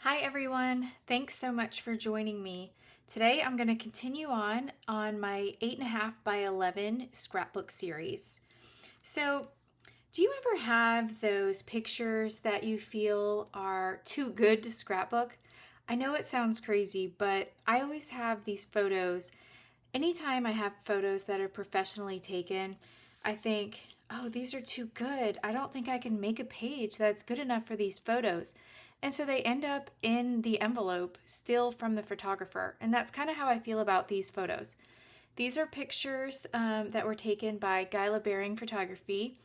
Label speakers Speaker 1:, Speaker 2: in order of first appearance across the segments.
Speaker 1: Hi everyone, thanks so much for joining me. Today I'm going to continue on my 8.5 by 11 scrapbook series. So, do you ever have those pictures that you feel are too good to scrapbook? I know it sounds crazy, but I always have these photos. Anytime I have photos that are professionally taken, I think, oh, these are too good. I don't think I can make a page that's good enough for these photos. And so they end up in the envelope still from the photographer. And that's kind of how I feel about these photos. These are pictures that were taken by Gyla Baring Photography.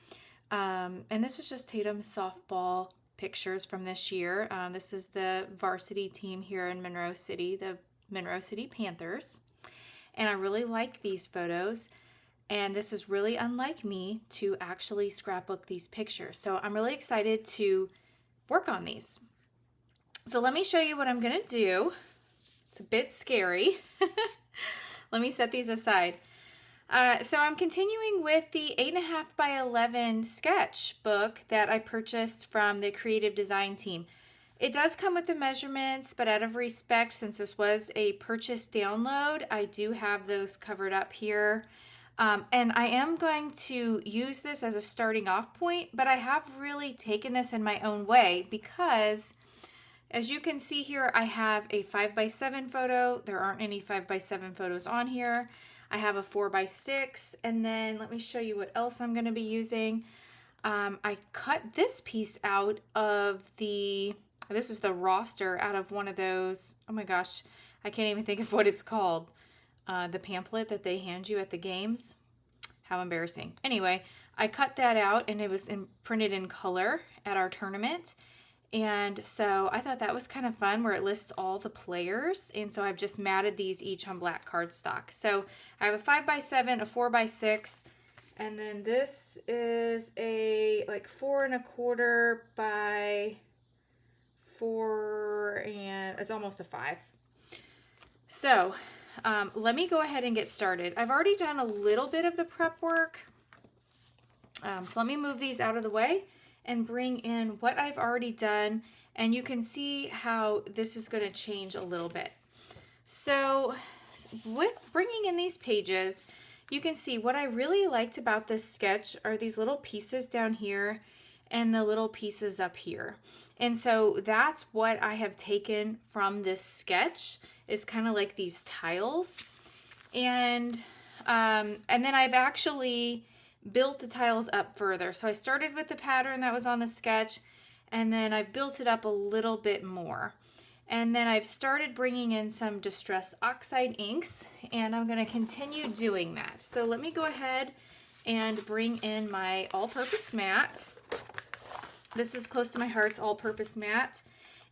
Speaker 1: And this is just Tatum's softball pictures from this year. This is the varsity team here in Monroe City, the Monroe City Panthers. And I really like these photos. And this is really unlike me to actually scrapbook these pictures. So I'm really excited to work on these. So let me show you what I'm going to do. It's a bit scary. Let me set these aside. So I'm continuing with the 8.5 by 11 sketchbook that I purchased from the creative design team. It does come with the measurements, but out of respect, since this was a purchase download, I do have those covered up here. And I am going to use this as a starting off point, but I have really taken this in my own way because, as you can see here, I have a 5x7 photo. There aren't any 5x7 photos on here. I have a 4x6, and then let me show you what else I'm going to be using. I cut this piece out of this is the roster out of one of those, oh my gosh, I can't even think of what it's called. The pamphlet that they hand you at the games. How embarrassing. Anyway, I cut that out and it was printed in color at our tournament. And so I thought that was kind of fun where it lists all the players. And so I've just matted these each on black cardstock. So I have a 5x7, a 4x6, and then this is a like 4¼ by 4, and it's almost a 5. So let me go ahead and get started. I've already done a little bit of the prep work. So let me move these out of the way and bring in what I've already done, and you can see how this is going to change a little bit. So with bringing in these pages, you can see what I really liked about this sketch are these little pieces down here and the little pieces up here. And so that's what I have taken from this sketch, is kind of like these tiles. And then I've actually built the tiles up further. So I started with the pattern that was on the sketch, and then I've built it up a little bit more. And then I've started bringing in some Distress Oxide inks, and I'm going to continue doing that. So let me go ahead and bring in my all-purpose mat. This is close to my heart's all-purpose mat.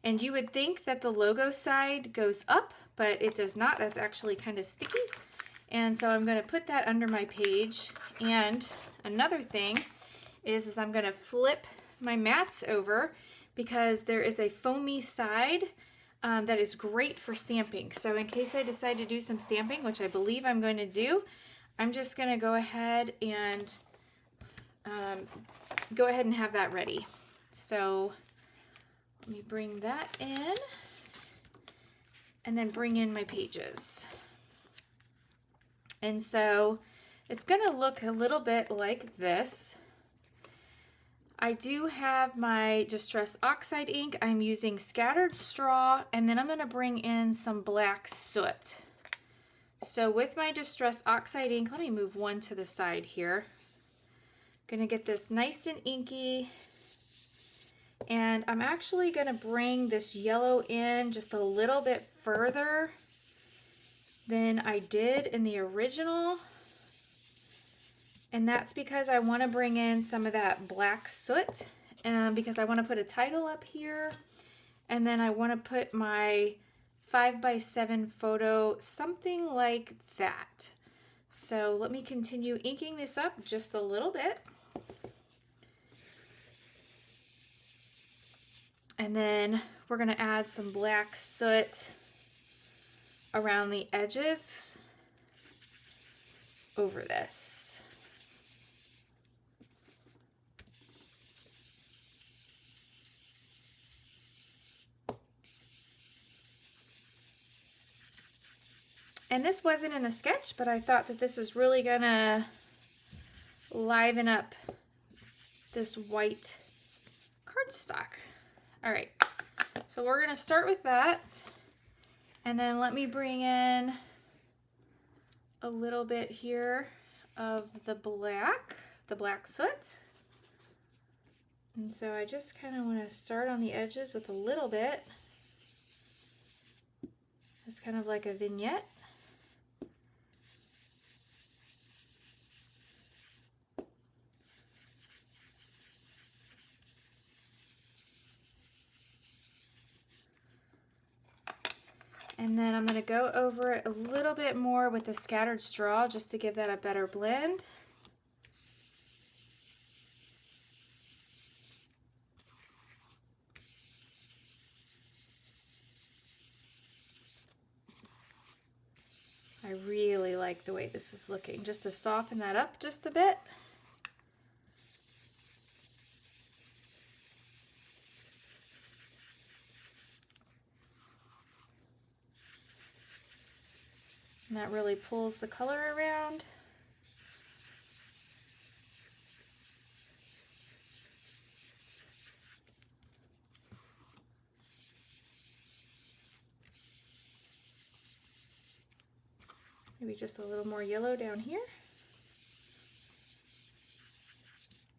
Speaker 1: And you would think that the logo side goes up, but it does not. That's actually kind of sticky. And so I'm going to put that under my page. And another thing is I'm going to flip my mats over because there is a foamy side that is great for stamping. So in case I decide to do some stamping, which I believe I'm going to do, I'm just going to go ahead and have that ready. So let me bring that in and then bring in my pages. And so it's going to look a little bit like this. I do have my Distress Oxide ink. I'm using Scattered Straw, and then I'm going to bring in some black soot. So with my Distress Oxide ink, let me move one to the side here. Going to get this nice and inky. And I'm actually going to bring this yellow in just a little bit further than I did in the original. And that's because I want to bring in some of that black soot, because I want to put a title up here. And then I want to put my 5x7 photo something like that. So let me continue inking this up just a little bit. And then we're going to add some black soot around the edges over this. And this wasn't in a sketch, but I thought that this is really gonna liven up this white cardstock. All right, so we're gonna start with that. And then let me bring in a little bit here of the black soot. And so I just kind of want to start on the edges with a little bit. It's kind of like a vignette. And then I'm going to go over it a little bit more with the scattered straw just to give that a better blend. I really like the way this is looking, just to soften that up just a bit. And that really pulls the color around. Maybe just a little more yellow down here.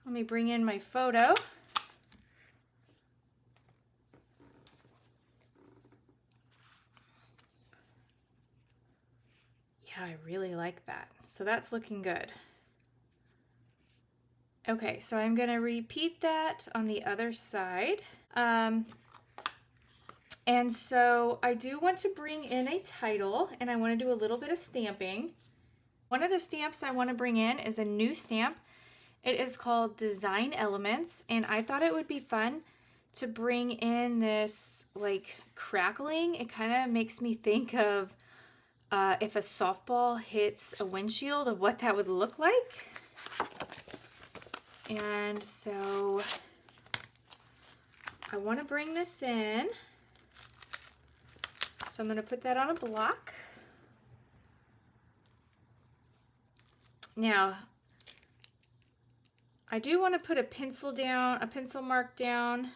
Speaker 1: Let me bring in my photo. Yeah, I really like that. So that's looking good. Okay, so I'm gonna repeat that on the other side. And so I do want to bring in a title, and I want to do a little bit of stamping. One of the stamps I want to bring in is a new stamp. It is called Design Elements, and I thought it would be fun to bring in this like crackling. It kind of makes me think of if a softball hits a windshield, of what that would look like. And so I want to bring this in. So I'm going to put that on a block. Now, I do want to put a pencil mark down. I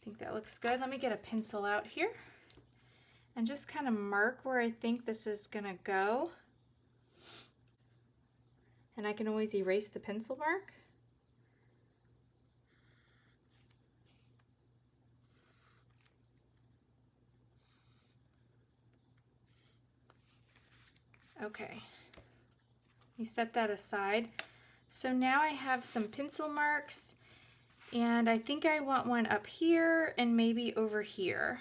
Speaker 1: think that looks good. Let me get a pencil out here and just kind of mark where I think this is going to go. And I can always erase the pencil mark. Okay, let me set that aside. So now I have some pencil marks, and I think I want one up here and maybe over here.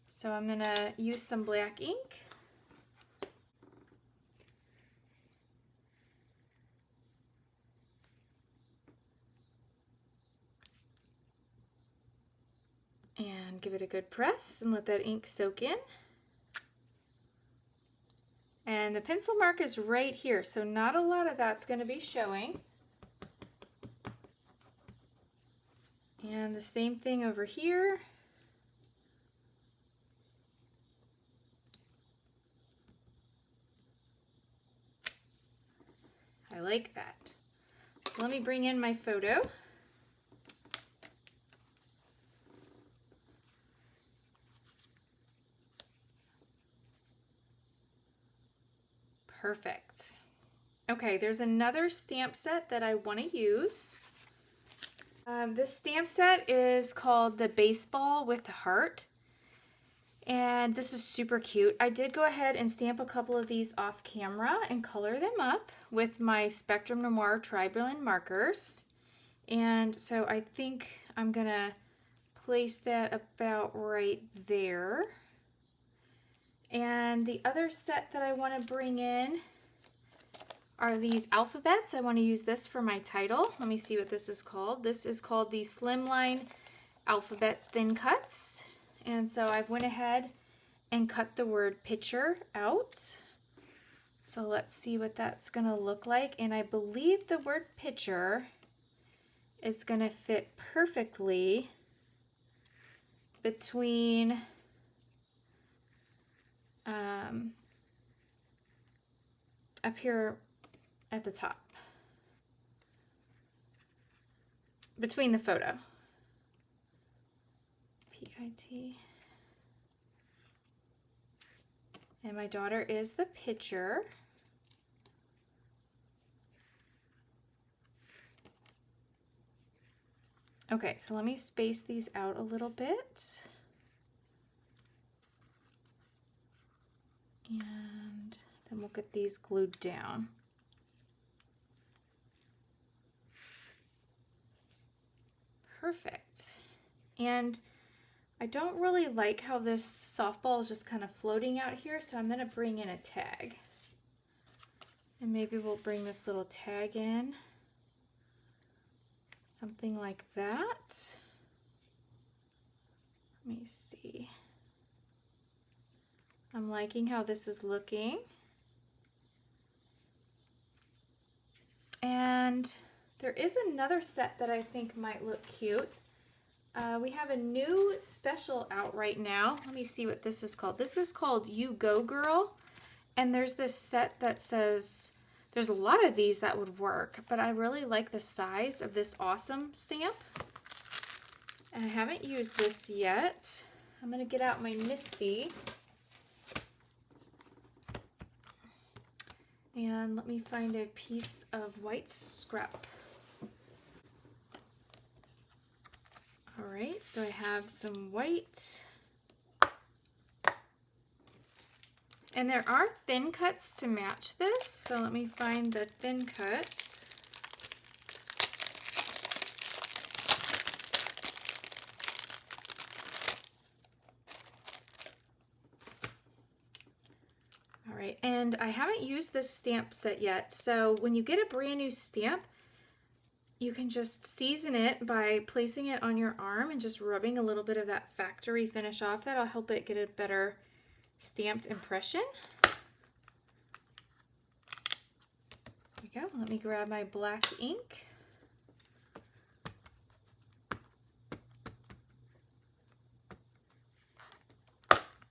Speaker 1: So I'm gonna use some black ink. And give it a good press and let that ink soak in. And the pencil mark is right here, so not a lot of that's going to be showing. And the same thing over here. I like that. So let me bring in my photo. Perfect. Okay, there's another stamp set that I want to use. This stamp set is called the Baseball with the Heart, and this is super cute. I did go ahead and stamp a couple of these off camera and color them up with my Spectrum Noir tri-blend markers. And so I think I'm gonna place that about right there. And the other set that I want to bring in are these alphabets. I want to use this for my title. Let me see what this is called. This is called the Slimline Alphabet Thin Cuts. And so I went ahead and cut the word picture out. So let's see what that's going to look like. And I believe the word picture is going to fit perfectly between up here at the top, between the photo. P-I-T. And my daughter is the picture. Okay, so let me space these out a little bit. And then we'll get these glued down. Perfect. And I don't really like how this softball is just kind of floating out here, so I'm going to bring in a tag. And maybe we'll bring this little tag in. Something like that. Let me see. I'm liking how this is looking. And there is another set that I think might look cute. We have a new special out right now. Let me see what this is called. This is called You Go Girl. And there's this set that says, there's a lot of these that would work, but I really like the size of this awesome stamp. And I haven't used this yet. I'm going to get out my Misty. And let me find a piece of white scrap. All right, so I have some white. And there are thin cuts to match this, so let me find the thin cut. All right, and I haven't used this stamp set yet, so when you get a brand new stamp, you can just season it by placing it on your arm and just rubbing a little bit of that factory finish off. That'll help it get a better stamped impression. There we go. Let me grab my black ink.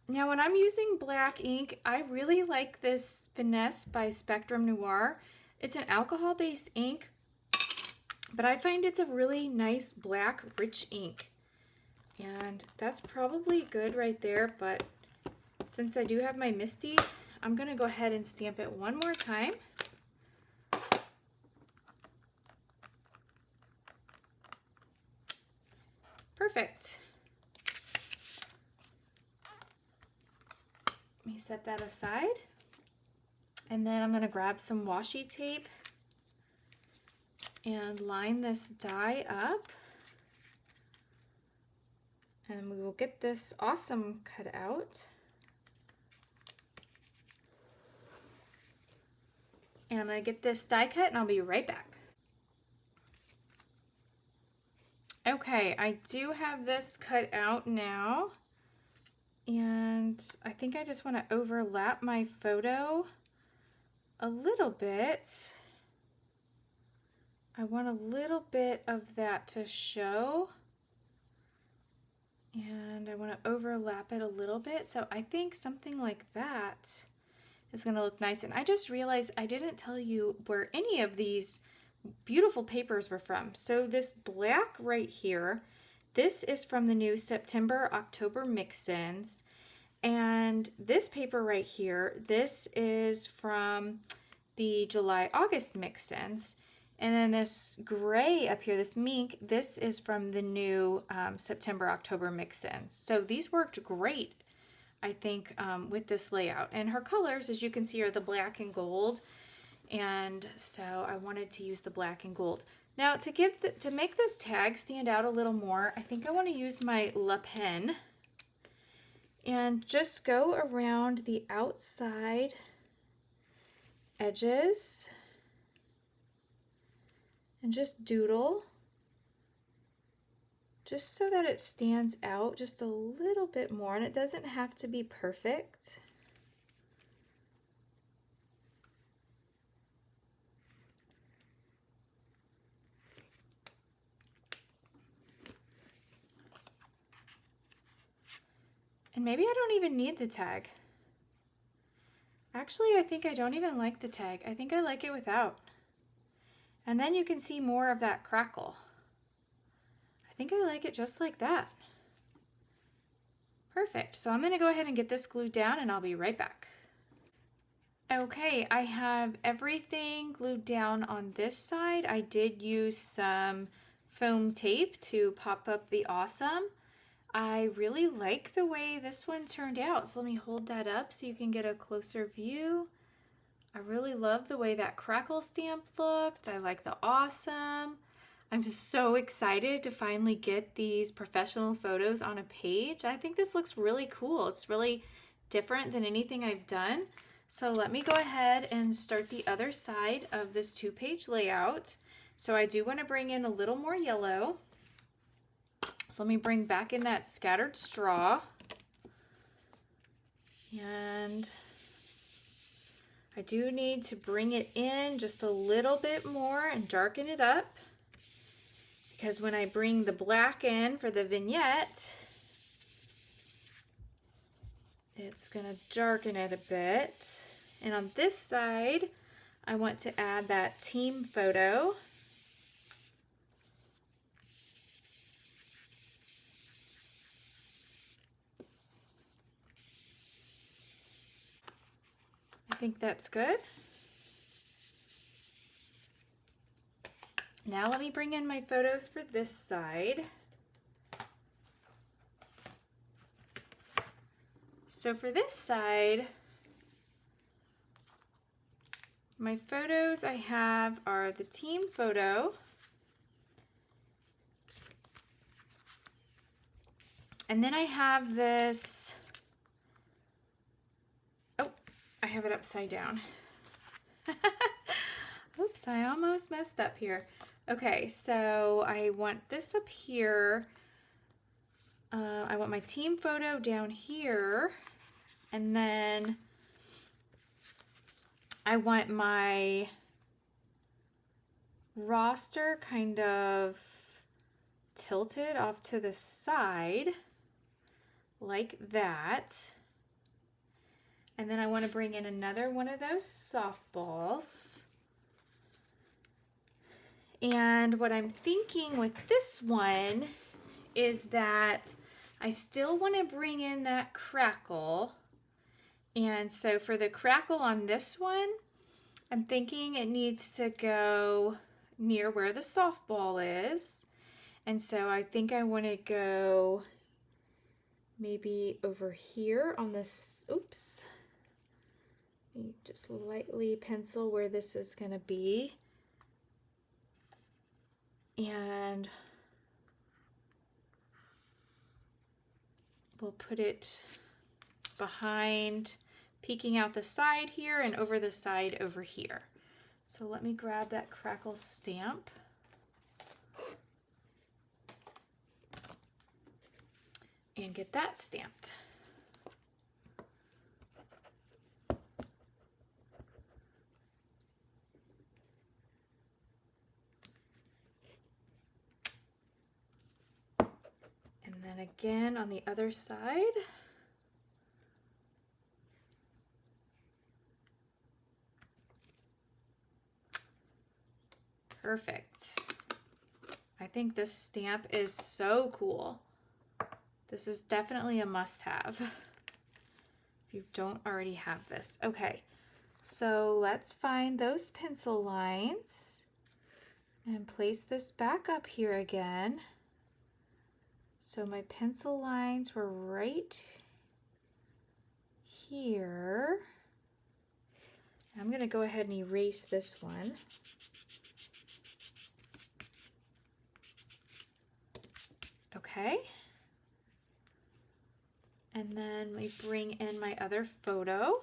Speaker 1: Now when I'm using black ink, I really like this Finesse by Spectrum Noir. It's an alcohol-based ink, but I find it's a really nice black rich ink. And that's probably good right there, but since I do have my Misty, I'm going to go ahead and stamp it one more time. Perfect. Let me set that aside. And then I'm going to grab some washi tape and line this die up. And we will get this awesome cut out. And I'm going to get this die cut and I'll be right back. Okay, I do have this cut out now. And I think I just want to overlap my photo a little bit. I want a little bit of that to show. And I want to overlap it a little bit. So I think something like that is going to look nice. And I just realized I didn't tell you where any of these beautiful papers were from. So this black right here, this is from the new September-October mix-ins. And this paper right here, this is from the July-August mix-ins. And then this gray up here, this mink, this is from the new September-October mix-ins. So these worked great, I think, with this layout. And her colors, as you can see, are the black and gold. And so I wanted to use the black and gold. Now to make this tag stand out a little more, I think I want to use my La Pen and just go around the outside edges and just doodle just so that it stands out just a little bit more, and it doesn't have to be perfect. And maybe I don't even need the tag. Actually, I think I don't even like the tag. I think I like it without. And then you can see more of that crackle. I think I like it just like that. Perfect. So I'm going to go ahead and get this glued down and I'll be right back. Okay, I have everything glued down on this side. I did use some foam tape to pop up the awesome. I really like the way this one turned out. So let me hold that up so you can get a closer view. I really love the way that crackle stamp looked. I like the awesome. I'm just so excited to finally get these professional photos on a page. I think this looks really cool. It's really different than anything I've done. So let me go ahead and start the other side of this 2-page layout. So I do want to bring in a little more yellow. So let me bring back in that scattered straw. And I do need to bring it in just a little bit more and darken it up. Because when I bring the black in for the vignette, it's going to darken it a bit. And on this side, I want to add that team photo. I think that's good. Now let me bring in my photos for this side. So for this side, my photos I have are the team photo, and then I have this, oh, I have it upside down. Oops, I almost messed up here. Okay, so I want this up here. I want my team photo down here, and then I want my roster kind of tilted off to the side like that. And then I want to bring in another one of those softballs. And what I'm thinking with this one is that I still want to bring in that crackle. And so for the crackle on this one, I'm thinking it needs to go near where the softball is. And so I think I want to go maybe over here on this, oops. Let me just lightly pencil where this is going to be. And we'll put it behind, peeking out the side here and over the side over here. So let me grab that crackle stamp. And get that stamped. And then again on the other side. Perfect. I think this stamp is so cool. This is definitely a must-have if you don't already have this. Okay, so let's find those pencil lines and place this back up here again. So my pencil lines were right here. I'm going to go ahead and erase this one. Okay. And then we bring in my other photo.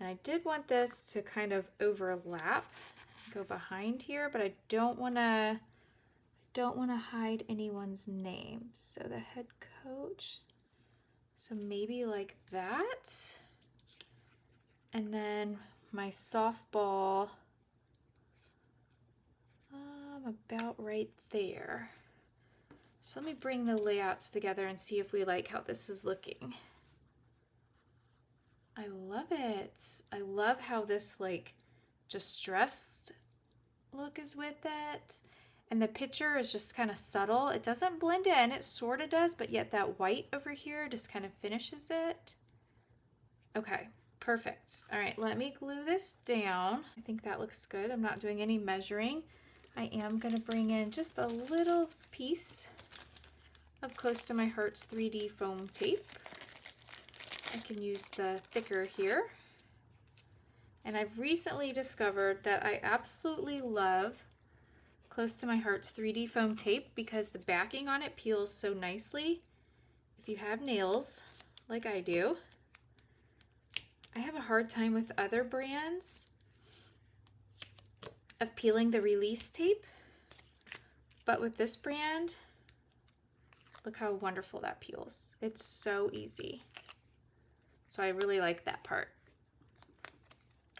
Speaker 1: And I did want this to kind of overlap, go behind here, but I don't want to hide anyone's name. So the head coach, so maybe like that. And then my softball, about right there. So let me bring the layouts together and see if we like how this is looking. I love it. I love how this like distressed look is with it. And the picture is just kind of subtle. It doesn't blend in, it sort of does, but yet that white over here just kind of finishes it. Okay, perfect. All right, let me glue this down. I think that looks good. I'm not doing any measuring. I am gonna bring in just a little piece of Close to My Heart's 3D foam tape. I can use the thicker here. And I've recently discovered that I absolutely love Close to My Heart's 3D foam tape because the backing on it peels so nicely. If you have nails, like I do, I have a hard time with other brands of peeling the release tape, but with this brand, look how wonderful that peels. It's so easy. So I really like that part.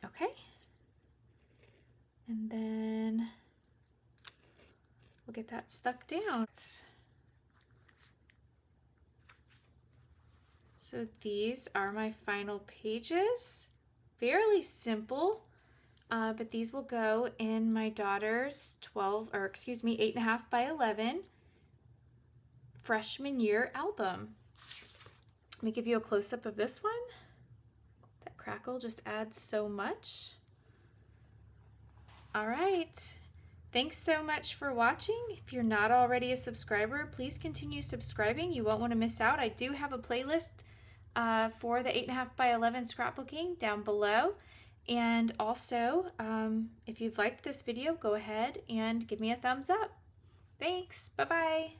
Speaker 1: Okay. And then we'll get that stuck down. So these are my final pages. Fairly simple, but these will go in my daughter's 8.5 by 11 freshman year album. Let me give you a close-up of this one. That crackle just adds so much. All right. Thanks so much for watching. If you're not already a subscriber, please continue subscribing. You won't want to miss out. I do have a playlist for the 8.5 by 11 scrapbooking down below. And also, if you've liked this video, go ahead and give me a thumbs up. Thanks. Bye-bye.